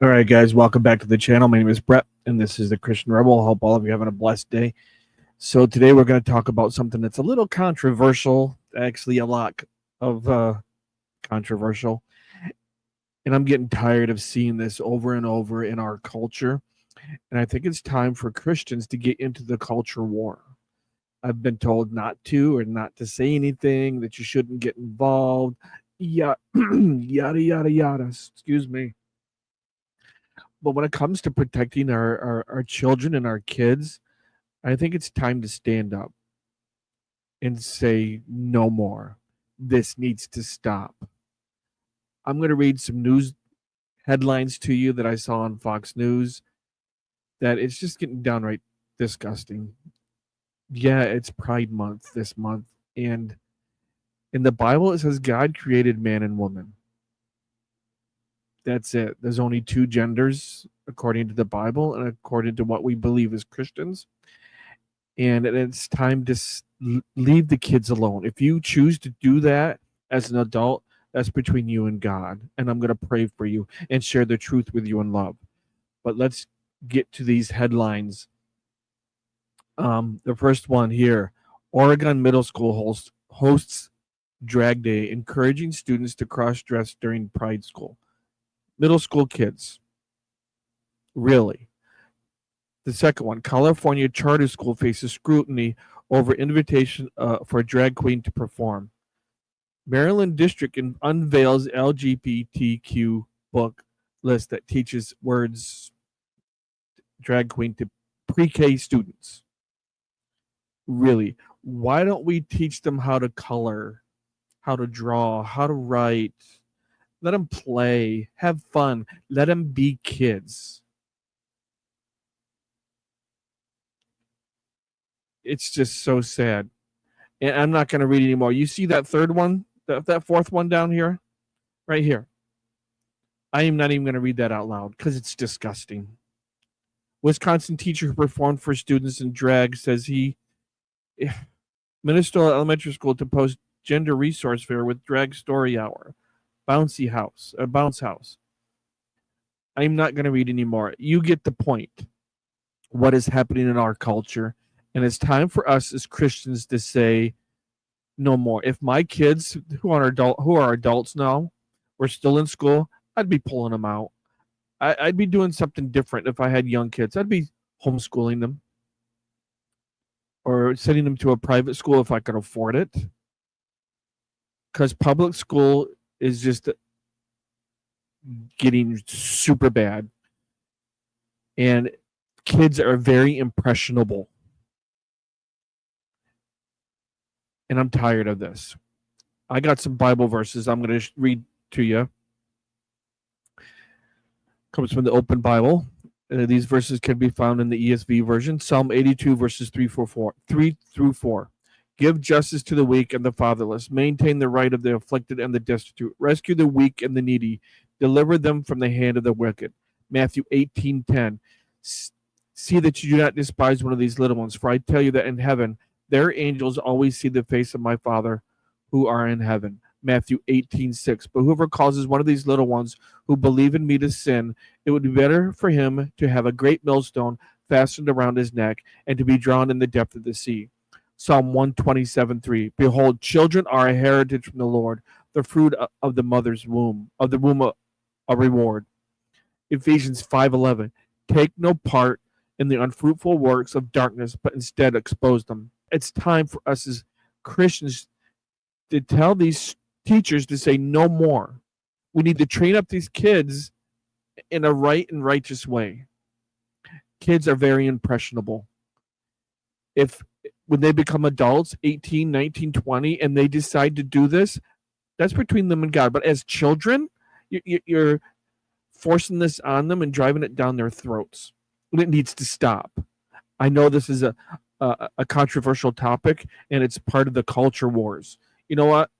All right, guys, welcome back to the channel. My name is Brett, and this is the Christian Rebel. I hope all of you are having a blessed day. So today we're going to talk about something that's a little controversial, actually a lot of controversial, and I'm getting tired of seeing this over and over in our culture. And I think it's time for Christians to get into the culture war. I've been told not to or not to say anything, that you shouldn't get involved. Yeah, yada yada yada. Excuse me. But when it comes to protecting our children and our kids, I think it's time to stand up and say no more. This needs to stop. I'm going to read some news headlines to you that I saw on Fox News that it's just getting downright disgusting. Yeah, it's Pride Month this month, and in the Bible it says God created man and woman. That's it. There's only two genders according to the Bible and according to what we believe as Christians. And it's time to leave the kids alone. If you choose to do that as an adult, that's between you and God. And I'm going to pray for you and share the truth with you in love. But let's get to these headlines. The first one here: Oregon Middle School hosts Drag Day, encouraging students to cross dress during Pride School. Middle school kids. Really? The second one: California charter school faces scrutiny over invitation for a drag queen to perform. Maryland district unveils LGBTQ book list that teaches words drag queen to pre-K students. Really? Why don't we teach them how to color, how to draw, how to write? Let them play, have fun, let them be kids. It's just so sad. And I'm not going to read anymore. You see that third one, that fourth one down here, right here. I am not even going to read that out loud because it's disgusting. Wisconsin teacher who performed for students in drag says he Minnesota Elementary School to post gender resource fair with drag story hour, bounce house. I'm not going to read anymore. You get the point. What is happening in our culture, and it's time for us as Christians to say no more. If my kids who are adults now were still in school, I'd be pulling them out. I'd be doing something different if I had young kids. I'd be homeschooling them or sending them to a private school if I could afford it. Because public school is just getting super bad. And kids are very impressionable. And I'm tired of this. I got some Bible verses I'm going to read to you. Comes from the Open Bible. These verses can be found in the ESV version. Psalm 82, verses 3 through 4. Give justice to the weak and the fatherless. Maintain the right of the afflicted and the destitute. Rescue the weak and the needy. Deliver them from the hand of the wicked. Matthew 18:10. See that you do not despise one of these little ones, for I tell you that in heaven their angels always see the face of my Father who are in heaven. Matthew 18:6. But whoever causes one of these little ones who believe in me to sin, it would be better for him to have a great millstone fastened around his neck and to be drowned in the depth of the sea. Psalm 127:3. Behold, children are a heritage from the Lord, the fruit of the mother's womb, of the womb a reward. Ephesians 5:11. Take no part in the unfruitful works of darkness, but instead expose them. It's time for us as Christians to tell these teachers to say no more. We need to train up these kids in a right and righteous way. Kids are very impressionable. If when they become adults, 18, 19, 20, and they decide to do this, that's between them and God. But as children, you're forcing this on them and driving it down their throats. And it needs to stop. I know this is a controversial topic, and it's part of the culture wars. You know what?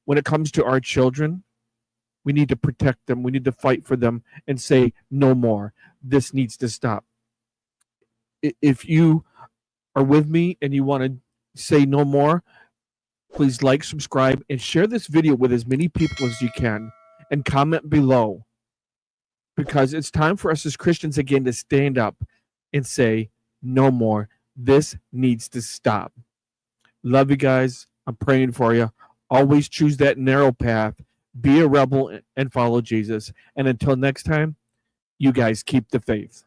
When it comes to our children, we need to protect them. We need to fight for them and say no more. This needs to stop. If you are with me and you want to say no more, please like, subscribe, and share this video with as many people as you can, and comment below, because it's time for us as Christians again to stand up and say, no more. This needs to stop. Love you guys. I'm praying for you. Always choose that narrow path. Be a rebel and follow Jesus. And until next time, you guys keep the faith.